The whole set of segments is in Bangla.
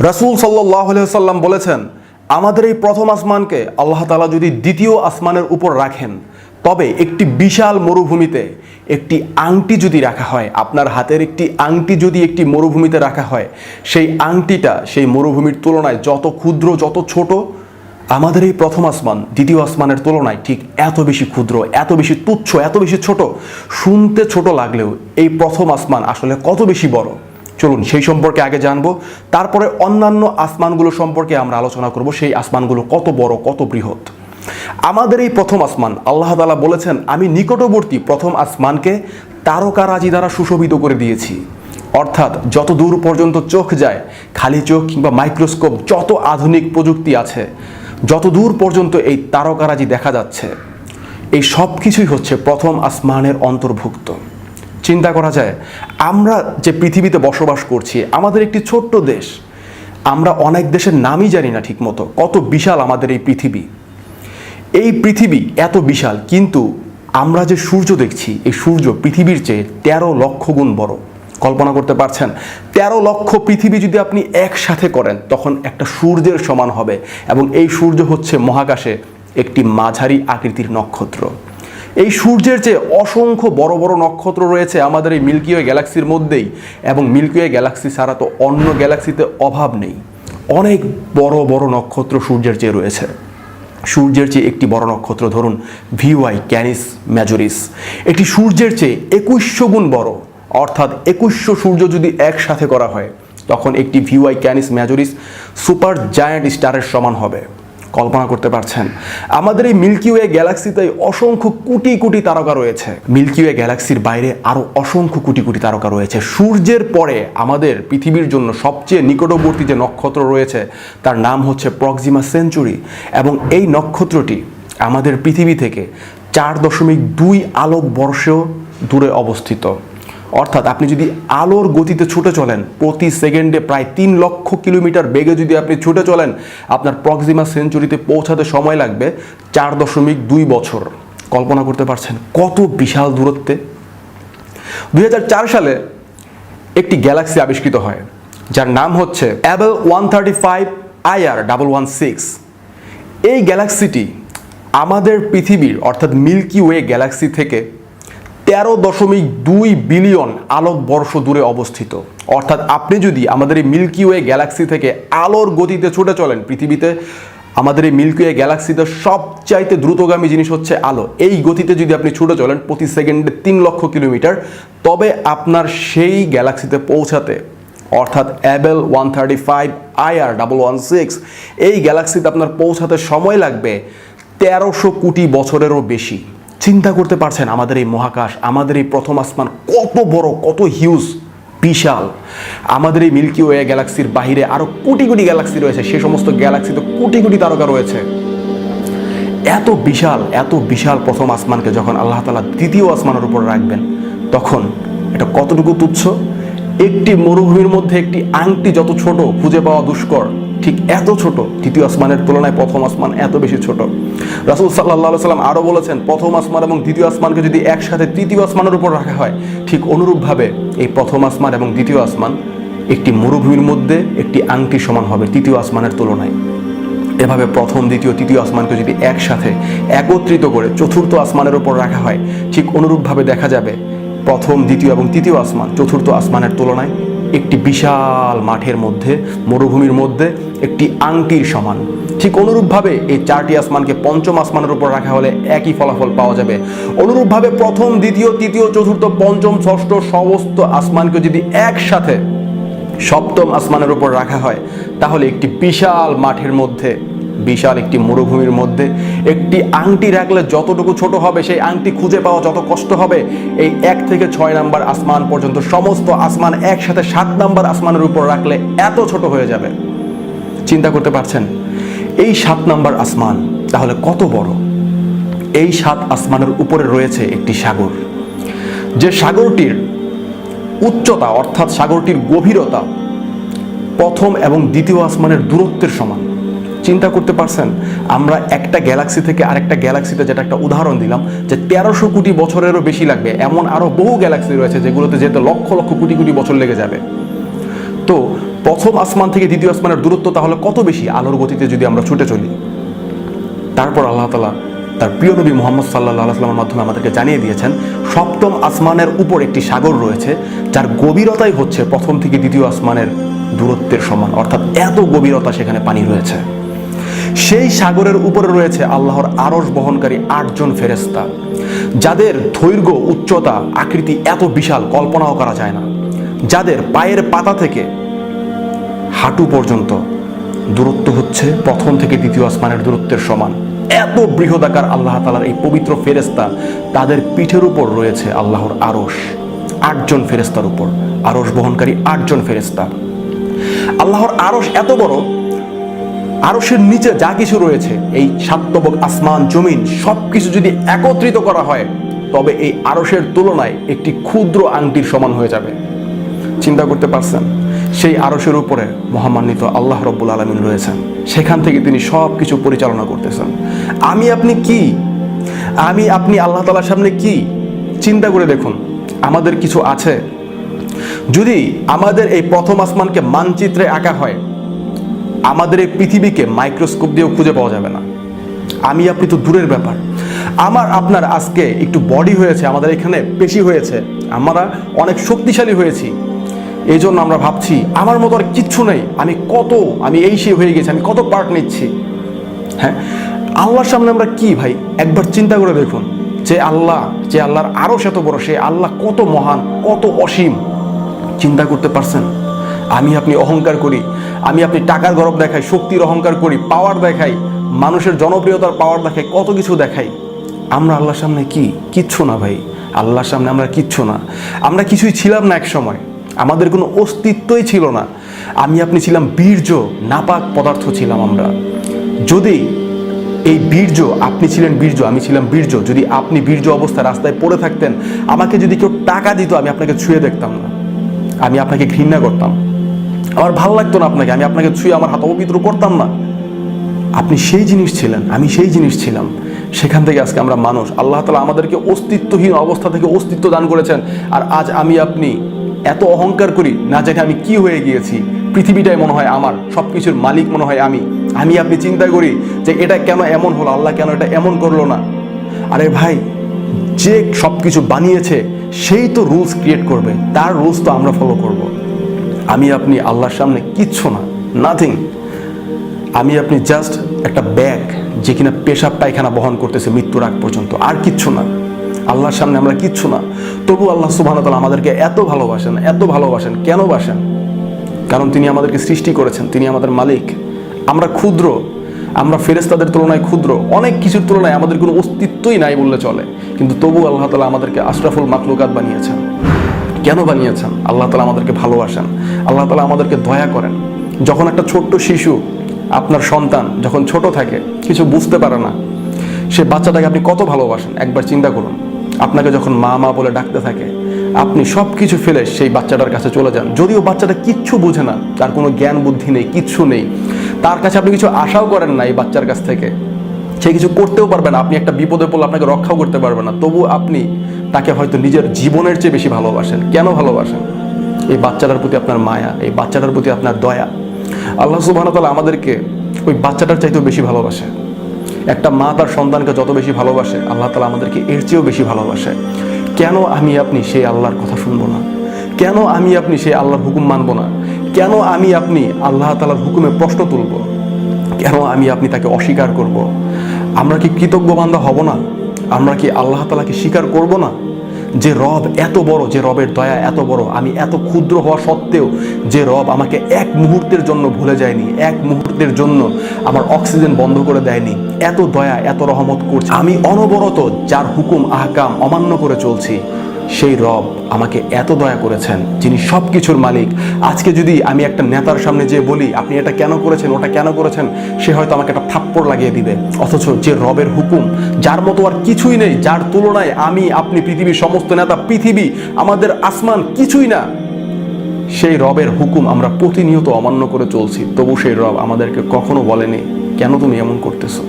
রাসূল সাল্লাল্লাহু আলাইহি ওয়াসাল্লাম বলেছেন, আমাদের এই প্রথম আসমানকে আল্লাহ তাআলা যদি দ্বিতীয় আসমানের উপর রাখেন, তবে একটি বিশাল মরুভূমিতে একটি আংটি যদি রাখা হয়, আপনার হাতের একটি আংটি যদি একটি মরুভূমিতে রাখা হয়, সেই আংটিটা সেই মরুভূমির তুলনায় যত ক্ষুদ্র, যত ছোট, আমাদের এই প্রথম আসমান দ্বিতীয় আসমানের তুলনায় ঠিক এত বেশি ক্ষুদ্র, এত বেশি তুচ্ছ, এত বেশি ছোট। শুনতে ছোট লাগলেও এই প্রথম আসমান আসলে কত বেশি বড়, চলুন সেই সম্পর্কে আগে জানবো, তারপরে অন্যান্য আসমানগুলো সম্পর্কে আমরা আলোচনা করব, সেই আসমানগুলো কত বড়, কত বৃহৎ। আমাদের এই প্রথম আসমান, আল্লাহ তাআলা বলেছেন, আমি নিকটবর্তী প্রথম আসমানকে তারকারাজি দ্বারা সুশোভিত করে দিয়েছি। অর্থাৎ যত দূর পর্যন্ত চোখ যায়, খালি চোখ কিংবা মাইক্রোস্কোপ, যত আধুনিক প্রযুক্তি আছে, যত দূর পর্যন্ত এই তারকারাজি দেখা যাচ্ছে, এই সব কিছুই হচ্ছে প্রথম আসমানের অন্তর্ভুক্ত। চিন্তা করা যায়, আমরা যে পৃথিবীতে বসবাস করছি, আমাদের একটি ছোট্ট দেশ, আমরা অনেক দেশের নামই জানি না ঠিকমতো, কত বিশাল আমাদের এই পৃথিবী। এই পৃথিবী এত বিশাল, কিন্তু আমরা যে সূর্য দেখছি, এই সূর্য পৃথিবীর চেয়ে 13 লক্ষ গুণ বড়। কল্পনা করতে পারছেন? 13 লক্ষ পৃথিবী যদি আপনি একসাথে করেন, তখন একটা সূর্যের সমান হবে। এবং এই সূর্য হচ্ছে মহাকাশে একটি মাঝারি আকৃতির নক্ষত্র। এই সূর্যের চেয়ে অসংখ্য বড় বড় নক্ষত্র রয়েছে আমাদের এই মিল্কি ওয়ে গ্যালাক্সির মধ্যেই, এবং মিল্কি ওয়ে গ্যালাক্সি ছাড়া তো অন্য গ্যালাক্সিতে অভাব নেই। অনেক বড় বড় নক্ষত্র সূর্যের চেয়ে রয়েছে। সূর্যের চেয়ে একটি বড় নক্ষত্র ধরুন ভিওয়াই ক্যানিস মেজরিস, এটি সূর্যের চেয়ে 2100 গুণ বড়। অর্থাৎ 2100 সূর্য যদি একসাথে করা হয়, তখন একটি ভিওয়াই ক্যানিস মেজরিস সুপার জায়ান্ট স্টারের সমান হবে। কল্পনা করতে পারছেন? আমাদের এই মিল্কি ওয়ে গ্যালাক্সিতে অসংখ্য কোটি কোটি তারকা রয়েছে। মিল্কি ওয়ে গ্যালাক্সির বাইরে আরও অসংখ্য কোটি কোটি তারকা রয়েছে। সূর্যের পরে আমাদের পৃথিবীর জন্য সবচেয়ে নিকটবর্তী যে নক্ষত্র রয়েছে, তার নাম হচ্ছে প্রক্সিমা সেঞ্চুরি, এবং এই নক্ষত্রটি আমাদের পৃথিবী থেকে 4.2 আলোকবর্ষ দূরে অবস্থিত। অর্থাৎ আপনি যদি আলোর গতিতে ছুটে চলেন, প্রতি সেকেন্ডে প্রায় 3 লক্ষ কিলোমিটার বেগে যদি আপনি ছুটে চলেন, আপনার প্রক্সিমা সেঞ্চুরিতে পৌঁছাতে সময় লাগবে 4.2 বছর। কল্পনা করতে পারছেন কত বিশাল দূরত্বে? 2004 সালে একটি গ্যালাক্সি আবিষ্কৃত হয়, যার নাম হচ্ছে অ্যাবেল 135 IR116। এই গ্যালাক্সিটি আমাদের পৃথিবীর অর্থাৎ মিল্কি ওয়ে গ্যালাক্সি থেকে 13.2 বিলিয়ন আলোকবর্ষ দূরে অবস্থিত। অর্থাৎ আপনি যদি আমাদের এই মিল্কি ওয়ে গ্যালাক্সি থেকে আলোর গতিতে ছুটে চলেন, পৃথিবীতে আমাদের এই মিল্কি ওয়ে গ্যালাক্সিতে সবচাইতে দ্রুতগামী জিনিস হচ্ছে আলো, এই গতিতে যদি আপনি ছুটে চলেন প্রতি সেকেন্ডে 3 লক্ষ কিলোমিটার, তবে আপনার সেই গ্যালাক্সিতে পৌঁছাতে, অর্থাৎ অ্যাবেল 135 IR116, এই গ্যালাক্সিতে আপনার পৌঁছাতে সময় লাগবে 1300 কোটি বছরেরও বেশি। চিন্তা করতে পারছেন আমাদের এই মহাকাশ, আমাদের এই প্রথম আসমান কত বড়, কত হিউজ, বিশাল। আমাদের এই মিল্কি ওয়ে গ্যালাক্সির বাহিরে আরো কোটি কোটি গ্যালাক্সি রয়েছে, সে সমস্ত গ্যালাক্সিতে কোটি কোটি তারকা রয়েছে। এত বিশাল প্রথম আসমানকে যখন আল্লাহ তাআলা দ্বিতীয় আসমানের উপর রাখবেন, তখন এটা কতটুকু তুচ্ছ। একটি মরুভূমির মধ্যে একটি আংটি যত ছোট, খুঁজে পাওয়া দুষ্কর, ঠিক এত ছোট দ্বিতীয় আসমানের তুলনায় প্রথম আসমান এত বেশি ছোট। রাসূল সাল্লাল্লাহু আলাইহি সাল্লাম আরও বলেছেন, প্রথম আসমান এবং দ্বিতীয় আসমানকে যদি একসাথে তৃতীয় আসমানের উপর রাখা হয়, ঠিক অনুরূপভাবে এই প্রথম আসমান এবং দ্বিতীয় আসমান একটি মরুভূমির মধ্যে একটি আংটির সমান হবে তৃতীয় আসমানের তুলনায়। এভাবে প্রথম, দ্বিতীয়, তৃতীয় আসমানকে যদি একসাথে একত্রিত করে চতুর্থ আসমানের উপর রাখা হয়, ঠিক অনুরূপভাবে দেখা যাবে প্রথম, দ্বিতীয় এবং তৃতীয় আসমান চতুর্থ আসমানের তুলনায় একটি বিশাল মাঠের মধ্যে, মরুভূমির মধ্যে একটি আংটির সমান। ঠিক অনুরূপভাবে এই 4টি আসমানকে পঞ্চম আসমানের উপর রাখা হলে একই ফলাফল পাওয়া যাবে। অনুরূপভাবে প্রথম, দ্বিতীয়, তৃতীয়, চতুর্থ, পঞ্চম, ষষ্ঠ সমস্ত আসমানকে যদি একসাথে সপ্তম আসমানের উপর রাখা হয়, তাহলে একটি বিশাল মাঠের মধ্যে, বিশাল একটি মরুভূমির মধ্যে একটি আংটি রাখলে যতটুকু ছোট হবে, সেই আংটি খুঁজে পাওয়া যত কষ্ট হবে, এই 1 থেকে 6 নাম্বার আসমান পর্যন্ত সমস্ত আসমান একসাথে 7 নাম্বার আসমানের উপর রাখলে এত ছোট হয়ে যাবে। চিন্তা করতে পারছেন এই 7 নাম্বার আসমান তাহলে কত বড়? এই 7 আসমানের উপরে রয়েছে একটি সাগর, যে সাগরটির উচ্চতা অর্থাৎ সাগরটির গভীরতা প্রথম এবং দ্বিতীয় আসমানের দূরত্বের সমান। চিন্তা করতে পারছেন? আমরা একটা গ্যালাক্সি থেকে আরেকটা গ্যালাক্সিতে, যেটা একটা উদাহরণ দিলাম, যে 1300 কোটি বছরেরও বেশি লাগবে, এমন আরো বহু গ্যালাক্সি রয়েছে যেগুলোতে যেতে লক্ষ লক্ষ কোটি কোটি বছর লেগে যাবে। তো প্রথম আসমান থেকে দ্বিতীয় আসমানের দূরত্ব তাহলে কত বেশি আলোর গতিতে যদি আমরা ছুটে চলি। তারপর আল্লাহ তাআলা তার প্রিয় নবী মুহাম্মদ সাল্লাল্লাহু আলাইহি ওয়াসাল্লামের মাধ্যমে আমাদেরকে জানিয়ে দিয়েছেন সপ্তম আসমানের উপর একটি সাগর রয়েছে, যার গভীরতাই হচ্ছে প্রথম থেকে দ্বিতীয় আসমানের দূরত্বের সমান, অর্থাৎ এত গভীরতা সেখানে পানি রয়েছে। সেই সাগরের উপরে রয়েছে আল্লাহর আরশ বহনকারী 8 জন ফেরেশতা, যাদের দৈর্ঘ্য, উচ্চতা, আকৃতি এত বিশাল কল্পনাও করা যায় না, যাদের পায়ের পাতা থেকে হাঁটু পর্যন্ত দূরত্ব হচ্ছে প্রথম থেকে দ্বিতীয় আসমানের দূরত্বের সমান। এত বৃহদাকার আল্লাহ তাআলার এই পবিত্র ফেরেশতা, তাদের পিঠের উপর রয়েছে আল্লাহর আরশ, 8 জন ফেরেশতার উপর আরশ বহনকারী 8 জন ফেরেশতা। আল্লাহর আরশ এত বড়, আরশের নিচে যা কিছু রয়েছে, এই সাতবক আসমান, জমিন সবকিছু যদি একত্রিত করা হয় তবে এই আরশের তুলনায় একটি ক্ষুদ্র আংটির সমান হয়ে যাবে। চিন্তা করতে পারছেন? সেই আরশের উপরে মহামান্বিত আল্লাহ রব্বুল আলামিন রয়েছেন, সেখান থেকে তিনি সব কিছু পরিচালনা করতেছেন। আমি আপনি কি? আমি আপনি আল্লাহ তাআলার সামনে কি? চিন্তা করে দেখুন, আমাদের কিছু আছে? যদি আমাদের এই প্রথম আসমানকে মানচিত্রে আঁকা হয়, আমাদের এই পৃথিবীকে মাইক্রোস্কোপ দিয়েও খুঁজে পাওয়া যাবে না। আমি আপনি তো দূরের ব্যাপার। আমার আপনার আজকে একটু বডি হয়েছে, আমাদের এখানে পেশি হয়েছে, আমরা অনেক শক্তিশালী হয়েছি, এই জন্য আমরা ভাবছি আমার মতো আর কিচ্ছু নেই, আমি এই সে হয়ে গেছি, আমি কত পার্ট নিচ্ছি। হ্যাঁ, আল্লাহর সামনে আমরা কি ভাই? একবার চিন্তা করে দেখুন, যে আল্লাহর আরশ এত বড়, সে আল্লাহ কত মহান, কত অসীম। চিন্তা করতে পারছেন? আমি আপনি অহংকার করি, আমি আপনি টাকার গরব দেখাই, শক্তির অহংকার করি, পাওয়ার দেখাই, মানুষের জনপ্রিয়তার পাওয়ার দেখাই, কত কিছু দেখাই। আমরা আল্লাহর সামনে কি? কিচ্ছু না ভাই। আল্লাহর সামনে আমরা কিচ্ছু না। আমরা কিছুই ছিলাম না এক সময়, আমাদের কোনো অস্তিত্বই ছিল না। আমি আপনি ছিলাম বীর্য, নাপাক পদার্থ ছিলাম আমরা। যদি এই বীর্য, আপনি ছিলেন বীর্য, আমি ছিলাম বীর্য, যদি আপনি বীর্য অবস্থায় রাস্তায় পড়ে থাকতেন, আমাকে যদি কেউ টাকা দিত, আমি আপনাকে ছুঁয়ে দেখতাম না, আমি আপনাকে ঘৃণা করতাম, আমার ভালো লাগতো না আপনাকে, আমি আপনাকে ছুঁয়ে আমার হাত অপবিত্র করতাম না। আপনি সেই জিনিস ছিলেন, আমি সেই জিনিস ছিলাম। সেখান থেকে আজকে আমরা মানুষ। আল্লাহ তাআলা আমাদেরকে অস্তিত্বহীন অবস্থা থেকে অস্তিত্ব দান করেছেন। আর আজ আমি আপনি এত অহংকার করি, না জানি আমি কি হয়ে গিয়েছি, পৃথিবীটাই মনে হয় আমার, সব কিছুর মালিক মনে হয় আমি। আপনি চিন্তা করি যে এটা কেন এমন হলো, আল্লাহ কেন এটা এমন করলো না। আরে ভাই, যে সব কিছু বানিয়েছে সেই তো রুলস ক্রিয়েট করবে, তার রুলস তো আমরা ফলো করব। আমি আপনি আল্লাহর সামনে কিচ্ছু না, নাথিং। আমি আপনি জাস্ট একটা ব্যাগ, যে কিনা পেশাব পায়খানা বহন করতেছে মৃত্যুর আগ পর্যন্ত, আর কিচ্ছু না। আল্লাহর সামনে আমরা কিচ্ছু না। তবু আল্লাহ সুবহানাহু ওয়া তাআলা আমাদেরকে এত ভালোবাসেন, এত ভালোবাসেন। কেন বাসেন? কারণ তিনি আমাদেরকে সৃষ্টি করেছেন, তিনি আমাদের মালিক। আমরা ক্ষুদ্র, আমরা ফেরেশতাদের তুলনায় ক্ষুদ্র, অনেক কিছুর তুলনায় আমাদের কোনো অস্তিত্বই নাই বললে চলে, কিন্তু তবু আল্লাহ তাআলা আমাদেরকে আশরাফুল মাখলুকাত বানিয়েছেন। কেন বানিয়েছেন? আল্লাহ তাআলা আমাদেরকে ভালোবাসেন, আল্লাহ তাআলা আমাদেরকে দয়া করেন। যখন একটা ছোট্ট শিশু, আপনার সন্তান যখন ছোট থাকে, কিছু বুঝতে পারে না, সে বাচ্চাটাকে আপনি কত ভালোবাসেন একবার চিন্তা করুন। আপনাকে যখন মা মা বলে ডাকতে থাকে, আপনি সব কিছু ফেলে সেই বাচ্চাটার কাছে চলে যান, যদিও বাচ্চাটা কিচ্ছু বুঝে না, তার কোনো জ্ঞান বুদ্ধি নেই, কিচ্ছু নেই, তার কাছে আপনি কিছু আশাও করেন না এই বাচ্চার কাছ থেকে, সে কিছু করতেও পারবে না, আপনি একটা বিপদে পড়লে আপনাকে রক্ষাও করতে পারবে না, তবু আপনি তাকে হয়তো নিজের জীবনের চেয়ে বেশি ভালোবাসেন। কেন ভালোবাসেন? এই বাচ্চাটার প্রতি আপনার মায়া, এই বাচ্চাটার প্রতি আপনার দয়া। আল্লাহ সুবহানাহু ওয়া তাআলা আমাদেরকে ওই বাচ্চাটার চাইতেও বেশি ভালোবাসে। একটা মা তার সন্তানকে যত বেশি ভালোবাসে, আল্লাহ তাআলা আমাদেরকে এর চেয়েও বেশি ভালোবাসে। কেন আমি আপনি সেই আল্লাহর কথা শুনবো না? কেন আমি আপনি সেই আল্লাহর হুকুম মানবো না? কেন আমি আপনি আল্লাহ তাআলার হুকুমে প্রশ্ন তুলব? কেন আমি আপনি তাকে অস্বীকার করব? আমরা কি কৃতজ্ঞ বান্দা হব না? আমরা কি আল্লাহ তাআলাকে স্বীকার করব না? যে রব এত বড়, যে রবের দয়া এত বড়, আমি এত ক্ষুদ্র হওয়া সত্ত্বেও যে রব আমাকে এক মুহূর্তের জন্য ভুলে যায়নি, এক মুহূর্তের জন্য আমার অক্সিজেন বন্ধ করে দেয়নি, এত দয়া এত রহমত করছে, আমি অনবরত যার হুকুম আহকাম অমান্য করে চলছি, সেই রব আমাকে এত দয়া করেছেন, যিনি সব কিছুর মালিক। আজকে যদি আমি একটা নেতার সামনে যেয়ে বলি আপনি এটা কেন করেছেন, ওটা কেন করেছেন, সে হয়তো আমাকে একটা থাপ্পড় লাগিয়ে দিবে। অথচ যে রবের হুকুম, যার মতো আর কিছুই নেই, যার তুলনায় আমি আপনি, পৃথিবীর সমস্ত নেতা, পৃথিবী, আমাদের আসমান কিছুই না, সেই রবের হুকুম আমরা প্রতিনিয়ত অমান্য করে চলছি, তবু সেই রব আমাদেরকে কখনো বলেনি কেন তুমি এমন করতেছো,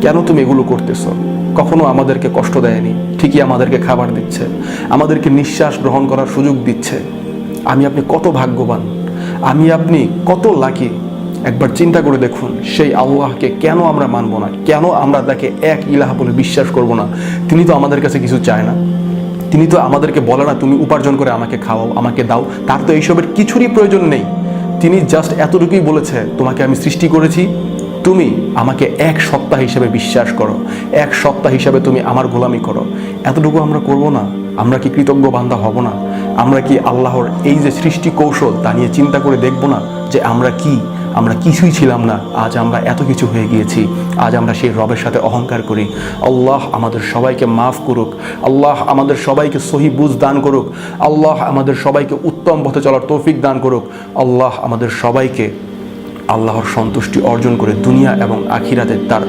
কেন তুমি এগুলো করতেছো। কখনো আমাদেরকে কষ্ট দেয়নি, ঠিকই আমাদেরকে খাবার দিচ্ছে, আমাদেরকে নিঃশ্বাস গ্রহণ করার সুযোগ দিচ্ছে। আমি আপনি কত ভাগ্যবান। আমি আপনি কত লাকি। একবার চিন্তা করে দেখুন, সেই আল্লাহকে কেন আমরা মানব না? কেন আমরা তাকে এক ইলাহ বলে বিশ্বাস করব না? তিনি তো আমাদের কাছে কিছু চায় না, তিনি তো আমাদেরকে বলে না তুমি উপার্জন করে আমাকে খাওয়াও, আমাকে দাও। তার তো এইসবের কিছুরই প্রয়োজন নেই। তিনি জাস্ট এতটুকুই বলেছে, তোমাকে আমি সৃষ্টি করেছি, তুমি আমাকে এক সত্তা হিসেবে বিশ্বাস করো, এক সত্তা হিসেবে তুমি আমার গোলামি করো। এতটুকু আমরা করব না? আমরা কি কৃতজ্ঞ বান্দা হব না? আমরা কি আল্লাহর এই যে সৃষ্টি কৌশল তা নিয়ে চিন্তা করে দেখব না যে আমরা কিছুই ছিলাম না, আজ আমরা এত কিছু হয়ে গিয়েছি। আজ আমরা সেই রবের সাথে অহংকার করি। আল্লাহ আমাদের সবাইকে মাফ করুক, আল্লাহ আমাদের সবাইকে সহি বুঝ দান করুক, আল্লাহ আমাদের সবাইকে উত্তম পথে চলার তৌফিক দান করুক, আল্লাহ আমাদের সবাইকে আল্লাহর সন্তুষ্টি অর্জন করে দুনিয়া এবং আখিরাতে তার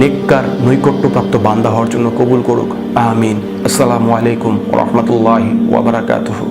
নেককার নৈকট্যপ্রাপ্ত বান্দা হওয়ার জন্য কবুল করুক। আমিন। আসসালামু আলাইকুম ওয়া রাহমাতুল্লাহি ওয়া বারাকাতুহু।